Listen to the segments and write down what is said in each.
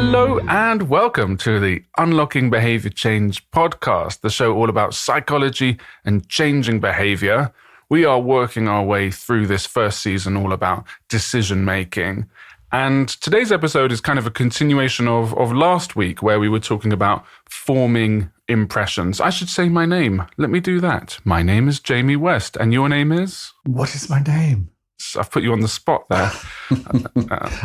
Hello and welcome to the Unlocking Behaviour Change Podcast, the show all about psychology and changing behaviour. We are working our way through this first season all about decision making. And today's episode is kind of a continuation of last week where we were talking about forming impressions. I should say my name. Let me do that. My name is Jamie West and your name is? What is my name? I've put you on the spot there.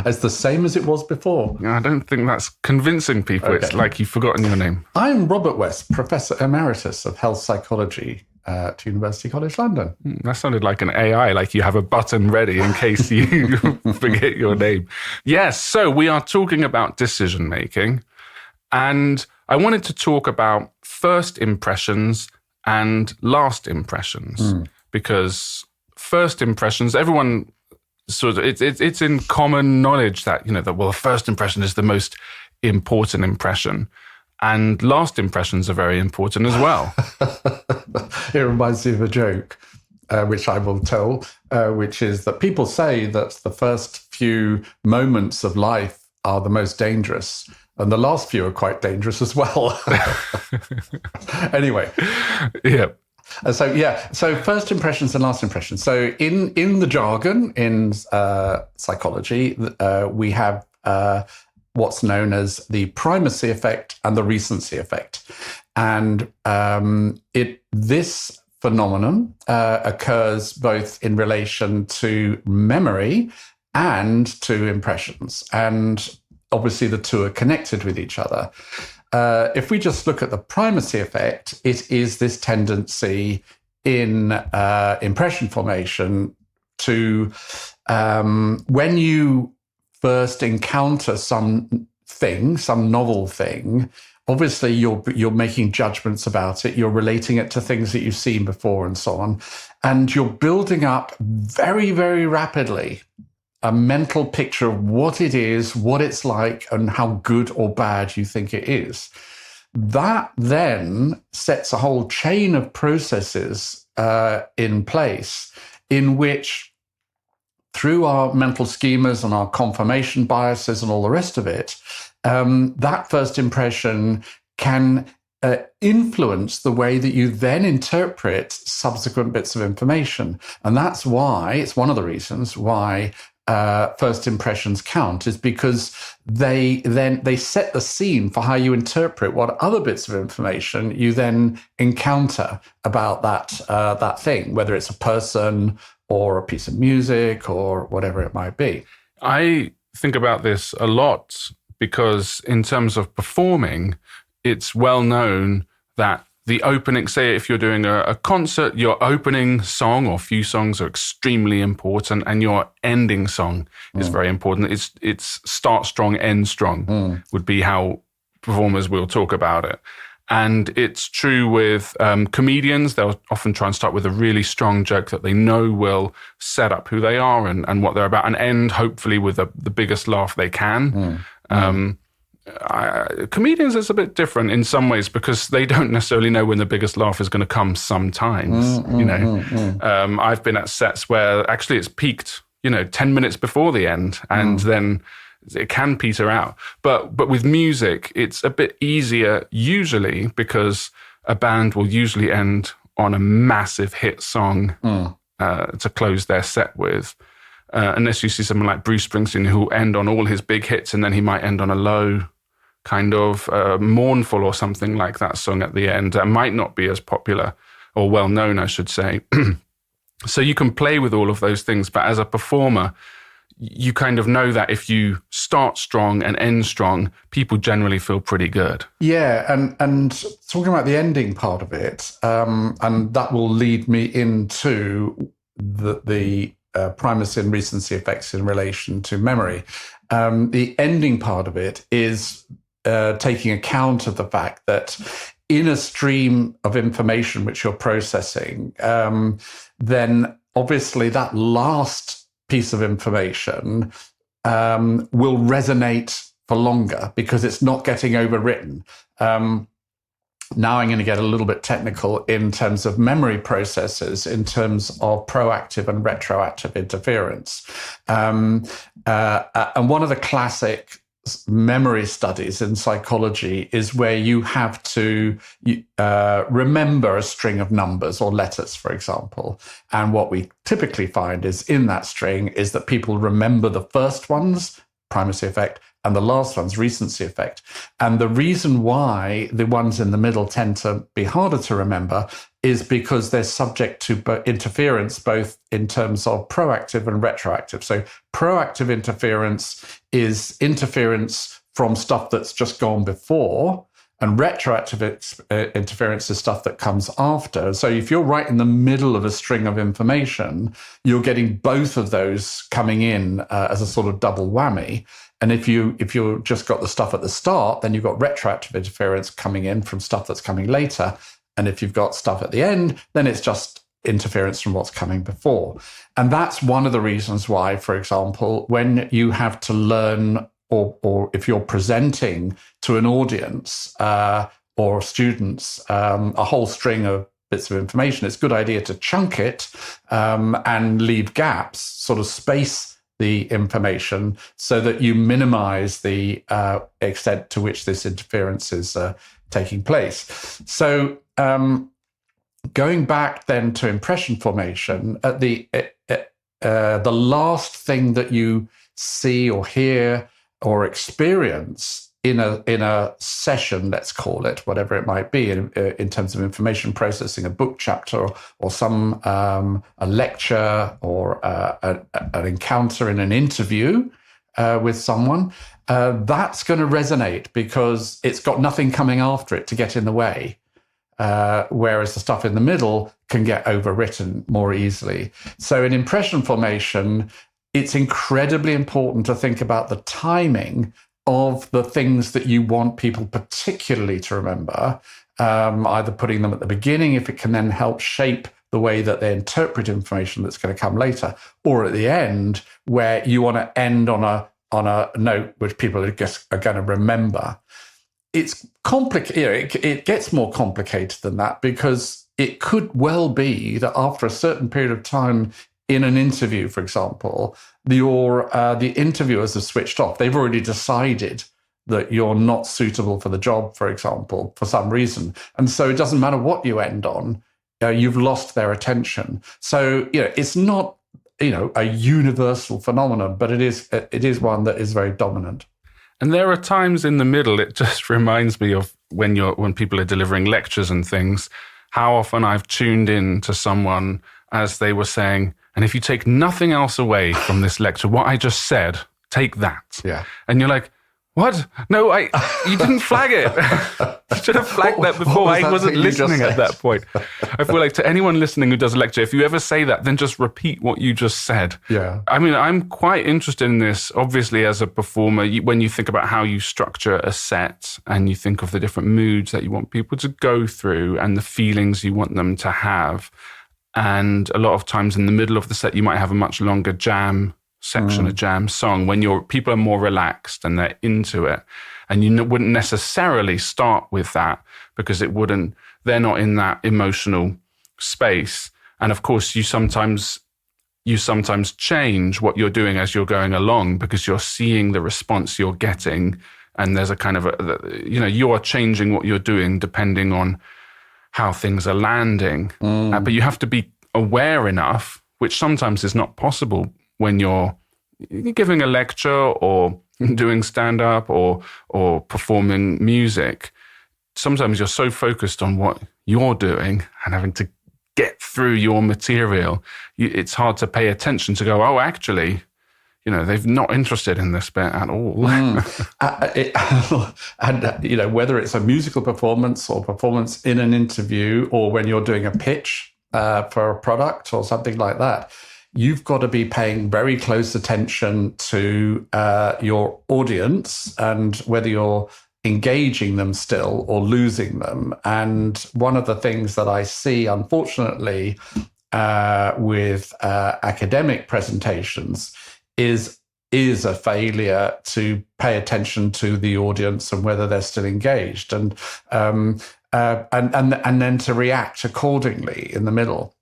It's the same as it was before. I don't think that's convincing people. Okay. It's like you've forgotten your name. I'm Robert West, Professor Emeritus of Health Psychology at University College London. That sounded like an AI, like you have a button ready in case you forget your name. Yes, so we are talking about decision making. And I wanted to talk about first impressions and last impressions because first impressions, everyone sort of, it's in common knowledge that, the first impression is the most important impression. And last impressions are very important as well. It reminds me of a joke, which I will tell, which is that people say that the first few moments of life are the most dangerous, and the last few are quite dangerous as well. Anyway. Yeah. So first impressions and last impressions. So in the jargon, in psychology, we have what's known as the primacy effect and the recency effect. And this phenomenon occurs both in relation to memory and to impressions. And obviously the two are connected with each other. If we just look at the primacy effect, it is this tendency in impression formation to, when you first encounter some novel thing, obviously you're making judgments about it, you're relating it to things that you've seen before and so on, and you're building up very, very rapidly a mental picture of what it is, what it's like, and how good or bad you think it is. That then sets a whole chain of processes in place in which, through our mental schemas and our confirmation biases and all the rest of it, that first impression can influence the way that you then interpret subsequent bits of information. And that's why, it's one of the reasons why first impressions count, is because they set the scene for how you interpret what other bits of information you then encounter about that thing, whether it's a person or a piece of music or whatever it might be. I think about this a lot because in terms of performing, it's well known that the opening, say if you're doing a concert, your opening song or few songs are extremely important and your ending song is very important. It's start strong, end strong would be how performers will talk about it. And it's true with comedians. They'll often try and start with a really strong joke that they know will set up who they are and what they're about, and end hopefully with the biggest laugh they can. Comedians is a bit different in some ways because they don't necessarily know when the biggest laugh is going to come sometimes. I've been at sets where actually it's peaked, 10 minutes before the end, and then it can peter out. But with music, it's a bit easier usually because a band will usually end on a massive hit song to close their set with. Unless you see someone like Bruce Springsteen who will end on all his big hits and then he might end on a low kind of mournful or something like that song at the end. That might not be as popular or well known, I should say. So you can play with all of those things, but as a performer, you kind of know that if you start strong and end strong, people generally feel pretty good. Yeah, and talking about the ending part of it, and that will lead me into the primacy and recency effects in relation to memory. The ending part of it is taking account of the fact that in a stream of information which you're processing, then obviously that last piece of information will resonate for longer because it's not getting overwritten. Now I'm going to get a little bit technical in terms of memory processes, in terms of proactive and retroactive interference. And one of the classic memory studies in psychology is where you have to remember a string of numbers or letters, for example. And what we typically find is in that string is that people remember the first ones, primacy effect, and the last ones, recency effect. And the reason why the ones in the middle tend to be harder to remember is because they're subject to interference, both in terms of proactive and retroactive. So proactive interference is interference from stuff that's just gone before, and retroactive interference is stuff that comes after. So if you're right in the middle of a string of information, you're getting both of those coming in as a sort of double whammy. And if you just got the stuff at the start, then you've got retroactive interference coming in from stuff that's coming later. And if you've got stuff at the end, then it's just interference from what's coming before. And that's one of the reasons why, for example, when you have to learn or if you're presenting to an audience or students a whole string of bits of information, it's a good idea to chunk it and leave gaps, sort of space the information so that you minimize the extent to which this interference is taking place. So going back then to impression formation, at the last thing that you see or hear or experience in a session, let's call it, whatever it might be, in terms of information processing, a book chapter or some a lecture or an encounter in an interview with someone, that's going to resonate because it's got nothing coming after it to get in the way. Whereas the stuff in the middle can get overwritten more easily. So in impression formation, it's incredibly important to think about the timing of the things that you want people particularly to remember, either putting them at the beginning, if it can then help shape the way that they interpret information that's going to come later, or at the end, where you want to end on a note which people are going to remember. It's complicated. It gets more complicated than that because it could well be that after a certain period of time in an interview, for example, the interviewers have switched off. They've already decided that you're not suitable for the job, for example, for some reason. And so it doesn't matter what you end on, you've lost their attention. So, it's not, a universal phenomenon, but it is one that is very dominant. And there are times in the middle, it just reminds me of when people are delivering lectures and things, how often I've tuned in to someone as they were saying, and if you take nothing else away from this lecture, what I just said, take that. Yeah. And you're like, what? No, you didn't flag it. You should have flagged that before. I wasn't listening at that point. I feel like to anyone listening who does a lecture, if you ever say that, then just repeat what you just said. Yeah. I mean, I'm quite interested in this, obviously, as a performer, when you think about how you structure a set and you think of the different moods that you want people to go through and the feelings you want them to have. And a lot of times in the middle of the set, you might have a much longer jam section, a jam song, when people are more relaxed and they're into it. And you wouldn't necessarily start with that because they're not in that emotional space. And of course, you sometimes change what you're doing as you're going along because you're seeing the response you're getting. And there's a kind of, you are changing what you're doing depending on how things are landing. But you have to be aware enough, which sometimes is not possible when you're giving a lecture or doing stand-up or performing music. Sometimes you're so focused on what you're doing and having to get through your material, it's hard to pay attention to go, oh, actually, they're not interested in this bit at all. And, whether it's a musical performance or performance in an interview or when you're doing a pitch for a product or something like that, you've got to be paying very close attention to your audience and whether you're engaging them still or losing them. And one of the things that I see, unfortunately, with academic presentations is a failure to pay attention to the audience and whether they're still engaged, and then to react accordingly in the middle.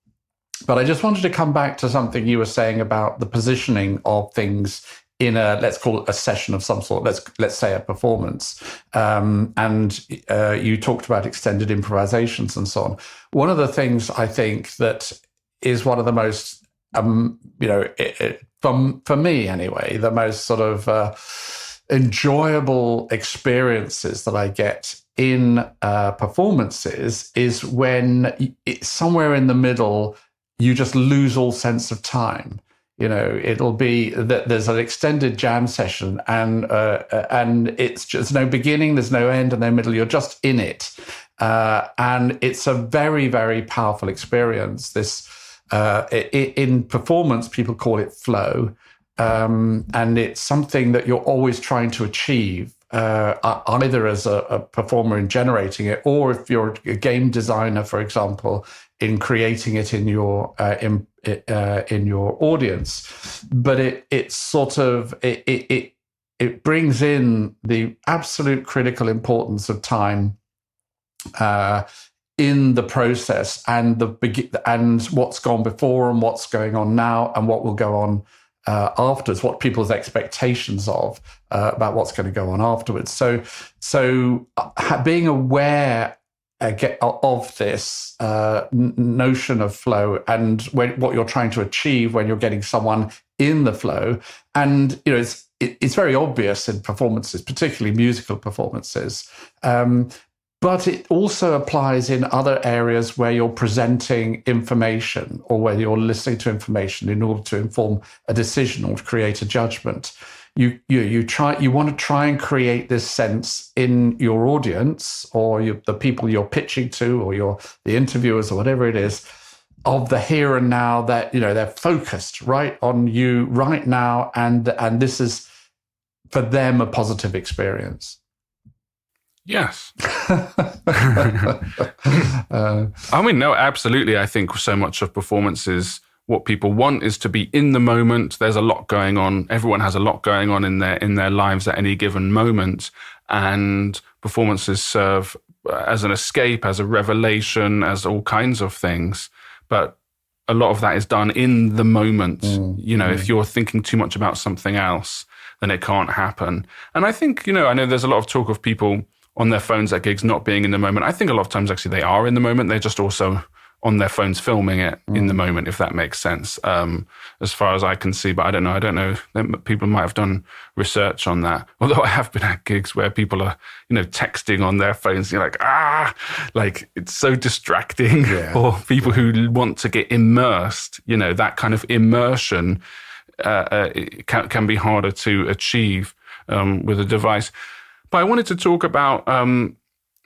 But I just wanted to come back to something you were saying about the positioning of things in a, let's call it a session of some sort, let's say a performance. And you talked about extended improvisations and so on. One of the things I think that is one of the most, for me anyway, the most sort of enjoyable experiences that I get in performances is when it's somewhere in the middle, you just lose all sense of time. It'll be that there's an extended jam session, and it's just no beginning, there's no end, and no middle. You're just in it, and it's a very, very powerful experience. This in performance, people call it flow, and it's something that you're always trying to achieve, either as a performer in generating it, or if you're a game designer, for example, in creating it in your audience. But it sort of brings in the absolute critical importance of time in the process, and and what's gone before, and what's going on now, and what will go on afterwards, what people's expectations about what's going to go on afterwards. So being aware of this notion of flow, and what you're trying to achieve when you're getting someone in the flow. And it's very obvious in performances, particularly musical performances, but it also applies in other areas where you're presenting information, or where you're listening to information in order to inform a decision or to create a judgment. You want to try and create this sense in your audience, or the people you're pitching to, or the interviewers, or whatever it is, of the here and now, that they're focused right on you right now, and this is for them a positive experience. Yes. No, absolutely. I think so much of performances, what people want is to be in the moment. There's a lot going on. Everyone has a lot going on in their lives at any given moment. And performances serve as an escape, as a revelation, as all kinds of things. But a lot of that is done in the moment. If you're thinking too much about something else, then it can't happen. And I think, I know there's a lot of talk of people on their phones at gigs not being in the moment. I think a lot of times actually they are in the moment. They're just also on their phones filming it in the moment, if that makes sense, as far as I can see. But I don't know. People might have done research on that. Although I have been at gigs where people are, texting on their phones. You're like it's so distracting for people who want to get immersed. That kind of immersion can be harder to achieve with a device. But I wanted to talk about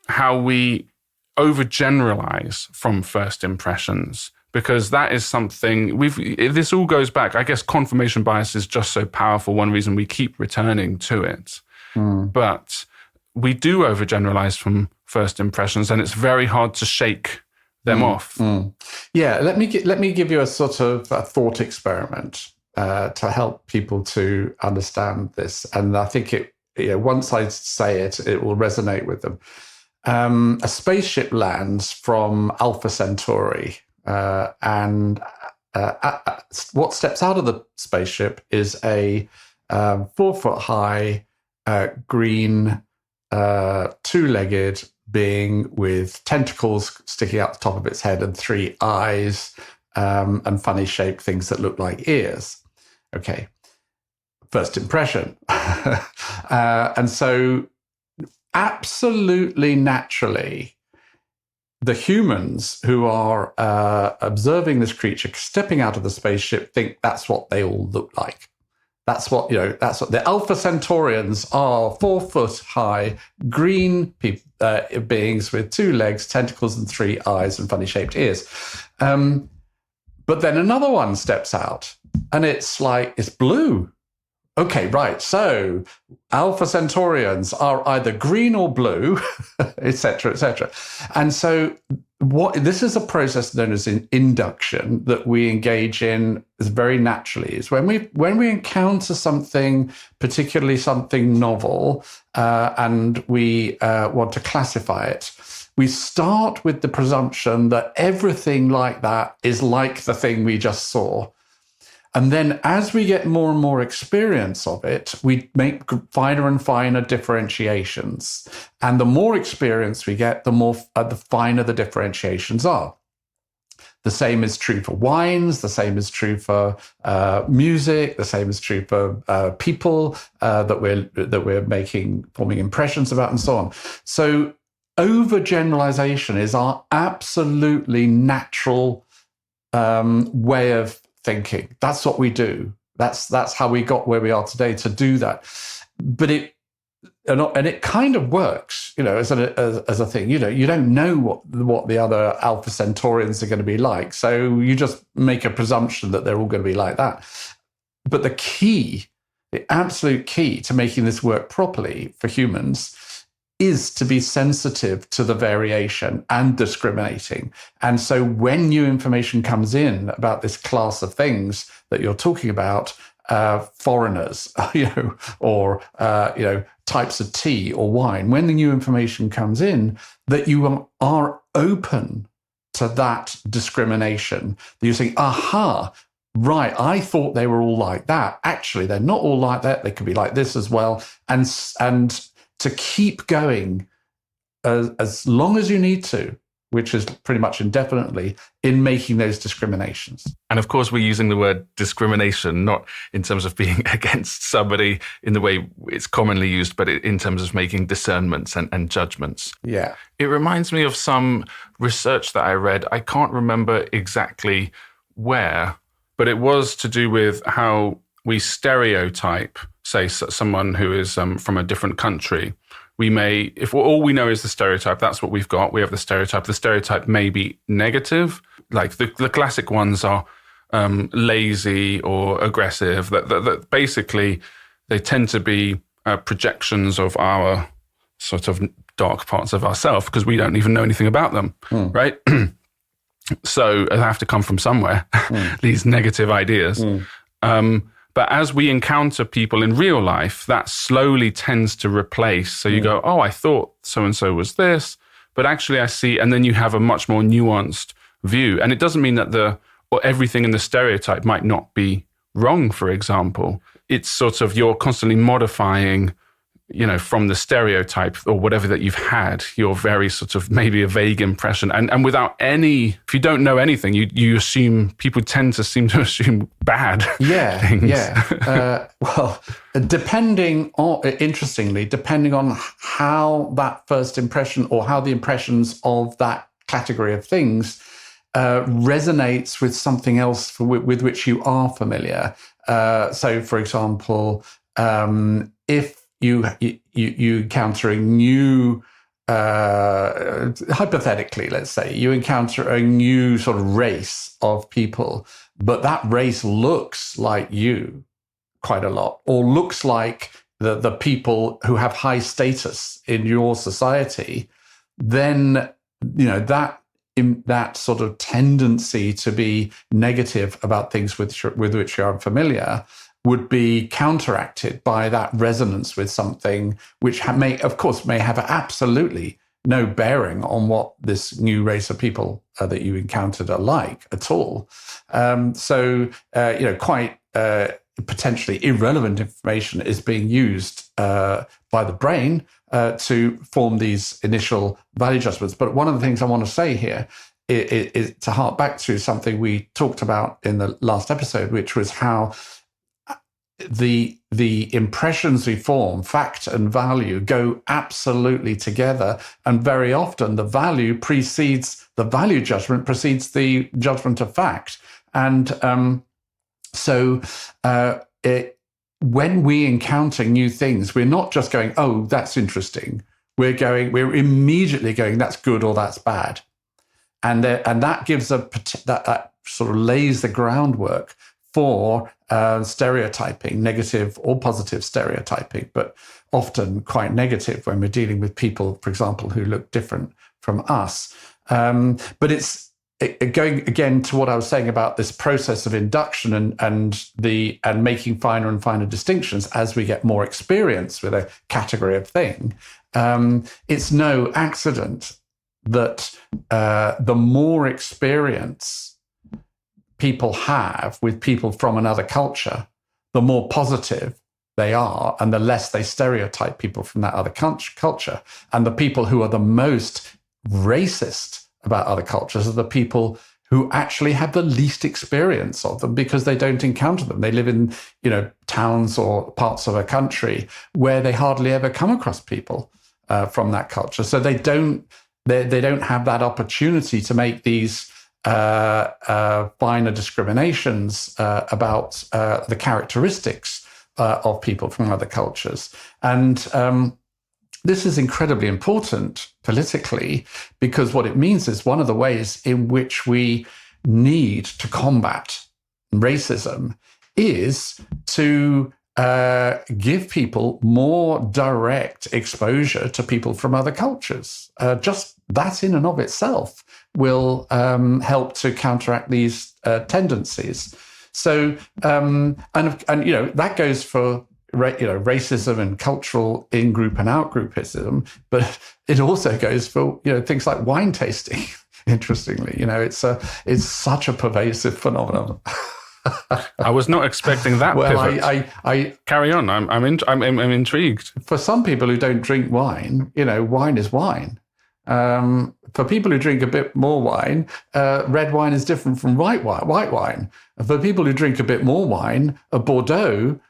how we overgeneralize from first impressions, because that is something this all goes back. I guess confirmation bias is just so powerful. One reason we keep returning to it. But we do overgeneralize from first impressions, and it's very hard to shake them off. Yeah, let me give you a sort of a thought experiment to help people to understand this. And I think once I say it, it will resonate with them. A spaceship lands from Alpha Centauri, and what steps out of the spaceship is a 4-foot-high green two-legged being with tentacles sticking out the top of its head and 3 eyes, and funny shaped things that look like ears. Okay. First impression. And so absolutely naturally, the humans who are observing this creature stepping out of the spaceship think that's what they all look like. That's what the Alpha Centaurians are: 4-foot-high green beings with 2 legs, tentacles, and 3 eyes and funny shaped ears. But then another one steps out, and it's blue. Okay, right. So Alpha Centaurians are either green or blue, etc., etc. And so this is a process known as induction that we engage in very naturally. Is when we encounter something, particularly something novel, and we want to classify it, we start with the presumption that everything like that is like the thing we just saw. And then as we get more and more experience of it, we make finer and finer differentiations. And the more experience we get, the finer the differentiations are. The same is true for wines. The same is true for music. The same is true for people that we're forming impressions about, and so on. So overgeneralization is our absolutely natural way of thinking. That's what we do. That's how we got where we are today, to do that. But it kind of works, as a thing. You don't know what the other Alpha Centaurians are going to be like, so you just make a presumption that they're all going to be like that. But the absolute key to making this work properly for humans is to be sensitive to the variation and discriminating. And so when new information comes in about this class of things that you're talking about, foreigners, or types of tea or wine, when the new information comes in, that you are open to that discrimination, that you're saying, aha, right, I thought they were all like that. Actually, they're not all like that. They could be like this as well. And to keep going as long as you need to, which is pretty much indefinitely, in making those discriminations. And of course, we're using the word discrimination, not in terms of being against somebody in the way it's commonly used, but in terms of making discernments and judgments. Yeah. It reminds me of some research that I read. I can't remember exactly where, but it was to do with how we stereotype, say, someone who is from a different country. We may, if all we know is the stereotype, that's what we've got. We have the stereotype. The stereotype may be negative. Like the classic ones are lazy or aggressive. That basically, they tend to be projections of our sort of dark parts of ourselves, because we don't even know anything about them, right? So they have to come from somewhere, these negative ideas. But as we encounter people in real life, that slowly tends to replace. So you go, oh, I thought so-and-so was this, but actually I see, and then you have a much more nuanced view. And it doesn't mean that everything in the stereotype might not be wrong, for example. It's sort of, you're constantly modifying, from the stereotype or whatever that you've had, your very sort of maybe a vague impression. And without if you don't know anything, you assume, people tend to seem to assume bad things. Yeah. Well, depending on how that first impression, or how the impressions of that category of things resonates with something else with which you are familiar. So, for example, if you encounter a new, hypothetically, let's say, you encounter a new sort of race of people, but that race looks like you quite a lot, or looks like the people who have high status in your society, then, that sort of tendency to be negative about things with which you're unfamiliar would be counteracted by that resonance with something which may have absolutely no bearing on what this new race of people that you encountered are like at all. Quite potentially irrelevant information is being used by the brain to form these initial value judgments. But one of the things I want to say here is to hark back to something we talked about in the last episode, which was how the impressions we form, fact and value, go absolutely together, and very often the value judgment precedes the judgment of fact. And when we encounter new things, we're not just going, oh, that's interesting. We're immediately going, that's good or that's bad, and that gives that sort of lays the groundwork for stereotyping, negative or positive stereotyping, but often quite negative when we're dealing with people, for example, who look different from us. But it's going again to what I was saying about this process of induction and making finer and finer distinctions as we get more experience with a category of thing. It's no accident that the more experience people have with people from another culture, the more positive they are, and the less they stereotype people from that other culture. And the people who are the most racist about other cultures are the people who actually have the least experience of them, because they don't encounter them. They live in, towns or parts of a country where they hardly ever come across people from that culture. So they don't have that opportunity to make these finer discriminations about the characteristics of people from other cultures. And this is incredibly important politically, because what it means is one of the ways in which we need to combat racism is to give people more direct exposure to people from other cultures. Just that in and of itself will help to counteract these tendencies. So, and that goes for racism and cultural in-group and out-groupism, but it also goes for things like wine tasting. Interestingly, it's such a pervasive phenomenon. I was not expecting that. Well, pivot. I carry on. I'm intrigued. For some people who don't drink wine, wine is wine. For people who drink a bit more wine, red wine is different from white wine. For people who drink a bit more wine, a Bordeaux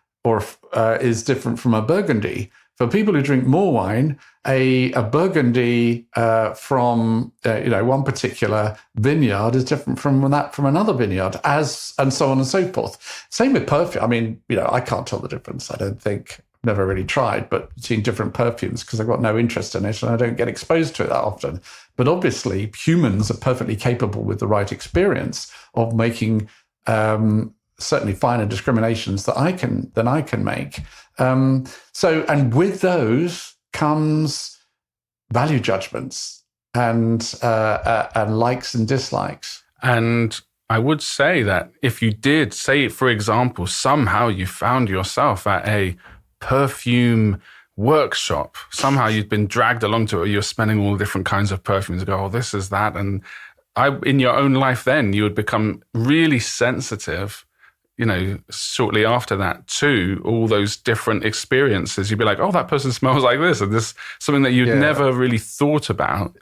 is different from a Burgundy. For people who drink more wine, a Burgundy from one particular vineyard is different from another vineyard, and so on and so forth. Same with perfume. I mean, I can't tell the difference. I don't think. Never really tried, but between different perfumes, because I've got no interest in it and I don't get exposed to it that often. But obviously, humans are perfectly capable with the right experience of making certainly finer discriminations that I can make. And with those comes value judgments and likes and dislikes. And I would say that if you did, say, for example, somehow you found yourself at a perfume workshop, somehow you'd been dragged along to it, or you're smelling all different kinds of perfumes, and go, oh, this is that. And in your own life then, you would become really sensitive, shortly after that, to all those different experiences. You'd be like, oh, that person smells like this, and this something that you'd never really thought about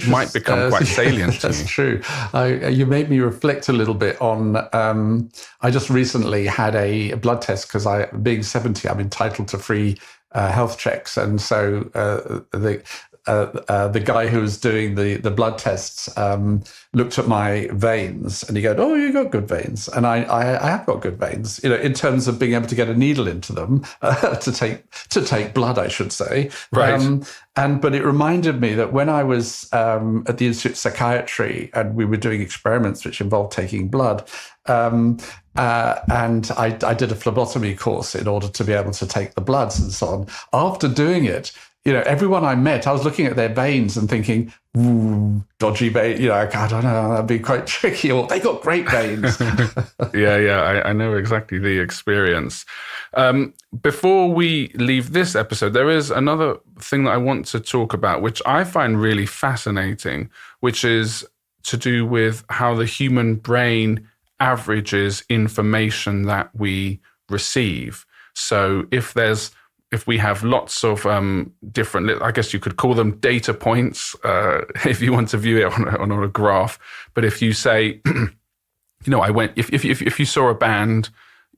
might become quite salient to you. That's true. You made me reflect a little bit on, I just recently had a blood test, because being 70, I'm entitled to free health checks. And so the guy who was doing the blood tests looked at my veins, and he goes, "Oh, you got good veins," and I have got good veins, in terms of being able to get a needle into them to take blood, I should say. Right. But it reminded me that when I was at the Institute of Psychiatry and we were doing experiments which involved taking blood, and I did a phlebotomy course in order to be able to take the bloods and so on. After doing it, everyone I met, I was looking at their veins and thinking, ooh, dodgy vein, I don't know, that'd be quite tricky. Or they got great veins. I know exactly the experience. Before we leave this episode, there is another thing that I want to talk about, which I find really fascinating, which is to do with how the human brain averages information that we receive. So if we have lots of different, I guess you could call them data points, if you want to view it on a graph. But if you say, if you saw a band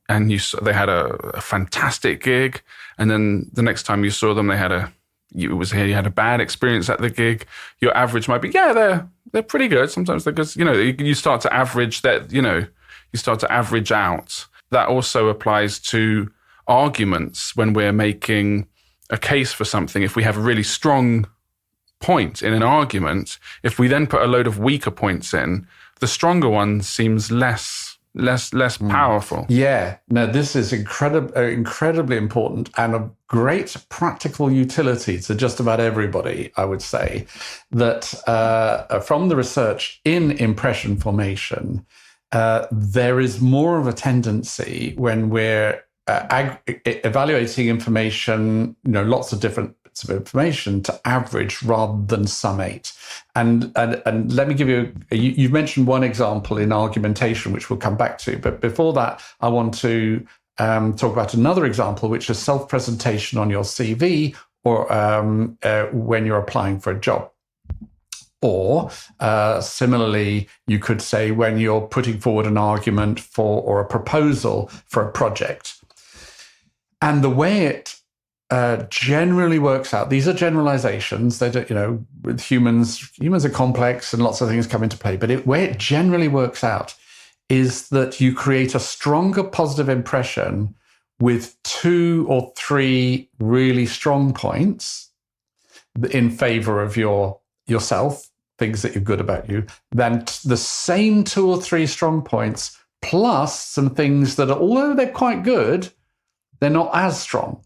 and they had a fantastic gig, and then the next time you saw them, you had a bad experience at the gig, your average might be, they're pretty good. Sometimes they're good. You start to average that. You start to average out. That also applies to arguments when we're making a case for something. If we have a really strong point in an argument, if we then put a load of weaker points in, the stronger one seems less powerful. Yeah. No, this is incredibly important and of great practical utility to just about everybody, I would say, that from the research in impression formation, there is more of a tendency when we're evaluating information, lots of different bits of information to average rather than summate. And let me give you've mentioned one example in argumentation, which we'll come back to. But before that, I want to talk about another example, which is self-presentation on your CV or when you're applying for a job. Or similarly, you could say when you're putting forward an argument for or a proposal for a project. And the way it generally works out, these are generalizations. They don't, with humans are complex and lots of things come into play. But the way it generally works out is that you create a stronger positive impression with 2 or 3 really strong points in favor of yourself, things that you're good about you, than the same 2 or 3 strong points plus some things that, although they're quite good, they're not as strong.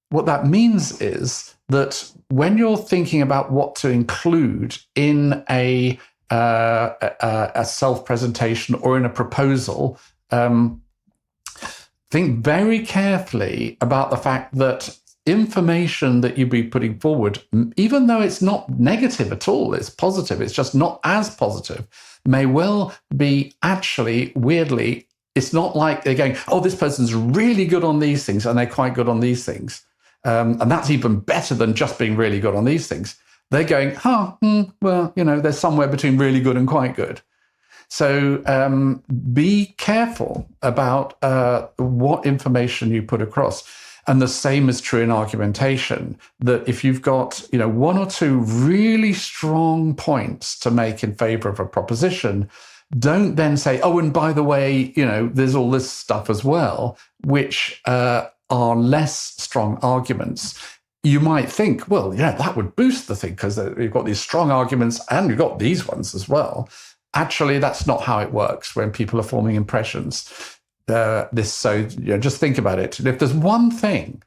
What that means is that when you're thinking about what to include in a self-presentation or in a proposal, think very carefully about the fact that information that you'd be putting forward, even though it's not negative at all, it's positive, it's just not as positive, may well be actually, weirdly, it's not like they're going, oh, this person's really good on these things and they're quite good on these things. And that's even better than just being really good on these things. They're going, well, they're somewhere between really good and quite good. So be careful about what information you put across. And the same is true in argumentation, that if you've got 1 or 2 really strong points to make in favor of a proposition, don't then say, oh, and by the way, there's all this stuff as well, which are less strong arguments. You might think, well, that would boost the thing because you've got these strong arguments and you've got these ones as well. Actually, that's not how it works when people are forming impressions. Just think about it. And if there's one thing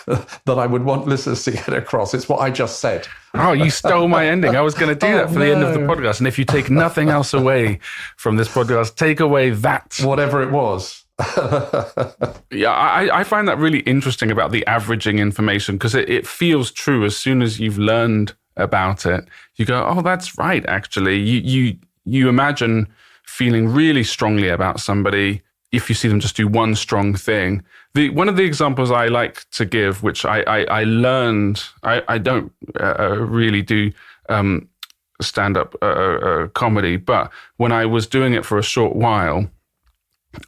that I would want listeners to get across, it's what I just said. Oh, you stole my ending. I was going to do that for the end of the podcast. And if you take nothing else away from this podcast, take away that. Whatever it was. Yeah, I find that really interesting about the averaging information because it feels true as soon as you've learned about it. You go, oh, that's right, actually. You imagine feeling really strongly about somebody if you see them just do one strong thing. One of the examples I like to give, which I learned, I don't really do stand-up comedy, but when I was doing it for a short while,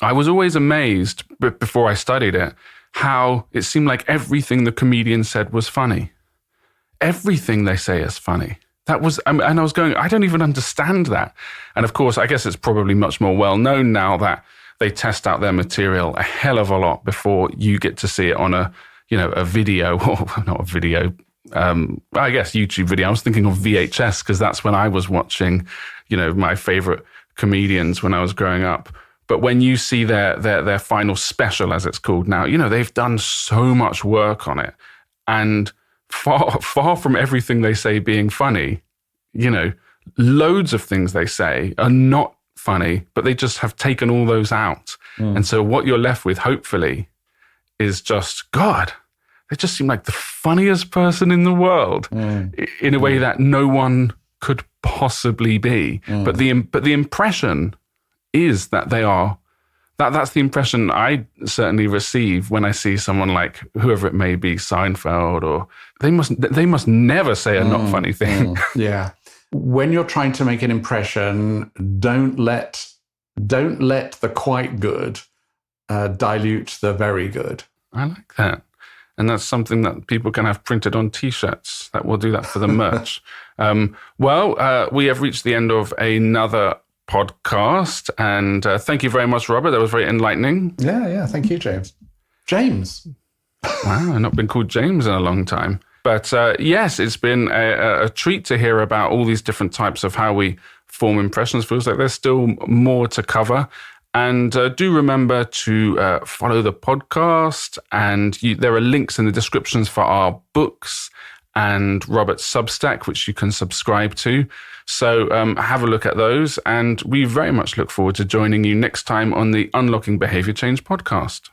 I was always amazed, before I studied it, how it seemed like everything the comedian said was funny. Everything they say is funny. And I was going, I don't even understand that. And of course, I guess it's probably much more well known now that they test out their material a hell of a lot before you get to see it on a video, or not a video, I guess YouTube video. I was thinking of VHS because that's when I was watching, my favorite comedians when I was growing up. But when you see their final special, as it's called now, they've done so much work on it. And far from everything they say being funny, loads of things they say are not funny, but they just have taken all those out. And so what you're left with, hopefully, is just, God, they just seem like the funniest person in the world in a way that no one could possibly be. But the impression is that they are. That's the impression I certainly receive when I see someone like whoever it may be, Seinfeld, or they must never say a not funny thing. Yeah. When you're trying to make an impression, don't let the quite good dilute the very good. I like that. And that's something that people can have printed on T-shirts. That will do that for the merch. We have reached the end of another podcast. And thank you very much, Robert. That was very enlightening. Yeah. Thank you, James. James. Wow, I've not been called James in a long time. But yes, it's been a treat to hear about all these different types of how we form impressions. Feels like there's still more to cover. And do remember to follow the podcast. And there are links in the descriptions for our books and Robert's Substack, which you can subscribe to. So have a look at those. And we very much look forward to joining you next time on the Unlocking Behaviour Change podcast.